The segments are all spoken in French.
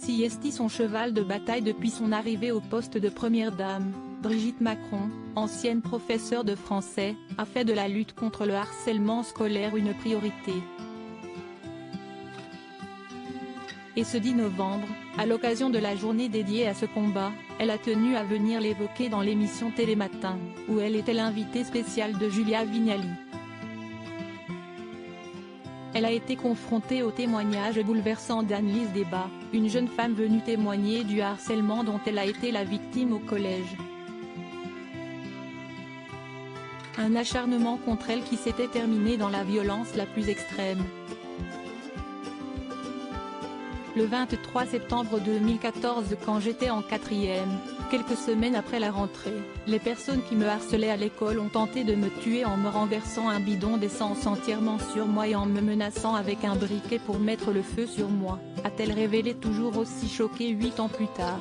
CST son cheval de bataille depuis son arrivée au poste de première dame, Brigitte Macron, ancienne professeure de français, a fait de la lutte contre le harcèlement scolaire une priorité. Et ce 10 novembre, à l'occasion de la journée dédiée à ce combat, elle a tenu à venir l'évoquer dans l'émission Télématin, où elle était l'invitée spéciale de Julia Vignali. Elle a été confrontée au témoignage bouleversant d'Annelise Debat, une jeune femme venue témoigner du harcèlement dont elle a été la victime au collège. Un acharnement contre elle qui s'était terminé dans la violence la plus extrême. Le 23 septembre 2014, quand j'étais en 4e, quelques semaines après la rentrée, les personnes qui me harcelaient à l'école ont tenté de me tuer en me renversant un bidon d'essence entièrement sur moi et en me menaçant avec un briquet pour mettre le feu sur moi, a-t-elle révélé toujours aussi choquée 8 ans plus tard.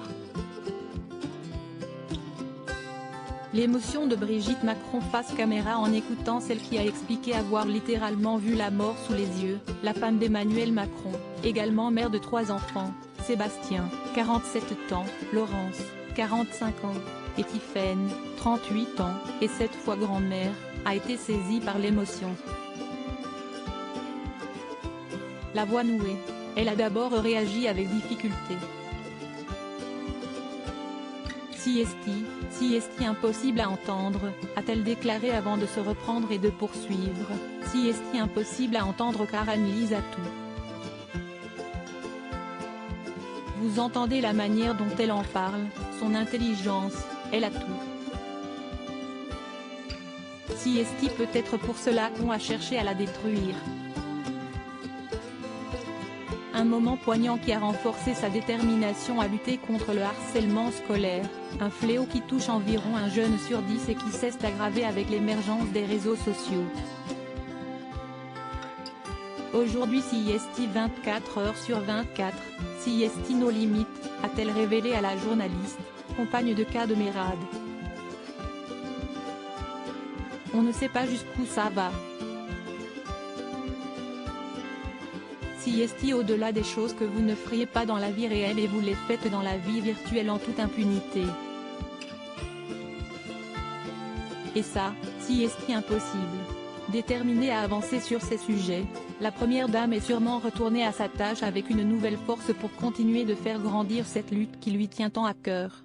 L'émotion de Brigitte Macron face caméra en écoutant celle qui a expliqué avoir littéralement vu la mort sous les yeux, la femme d'Emmanuel Macron, également mère de 3 enfants, Sébastien, 47 ans, Laurence, 45 ans, et Tiffaine, 38 ans, et 7 fois grand-mère, a été saisie par l'émotion. La voix nouée, elle a d'abord réagi avec difficulté. CST impossible à entendre, a-t-elle déclaré avant de se reprendre et de poursuivre. CST impossible à entendre car Annelise a tout. Vous entendez la manière dont elle en parle, son intelligence, elle a tout. CST peut-être pour cela qu'on a cherché à la détruire. Un moment poignant qui a renforcé sa détermination à lutter contre le harcèlement scolaire, un fléau qui touche environ un jeune sur 10 et qui cesse d'aggraver avec l'émergence des réseaux sociaux. Aujourd'hui CST 24 heures sur 24, CST nos limites, a-t-elle révélé à la journaliste, compagne de cas de Mérad. On ne sait pas jusqu'où ça va. CST au-delà des choses que vous ne feriez pas dans la vie réelle et vous les faites dans la vie virtuelle en toute impunité. Et ça, CST impossible. Déterminée à avancer sur ces sujets, la première dame est sûrement retournée à sa tâche avec une nouvelle force pour continuer de faire grandir cette lutte qui lui tient tant à cœur.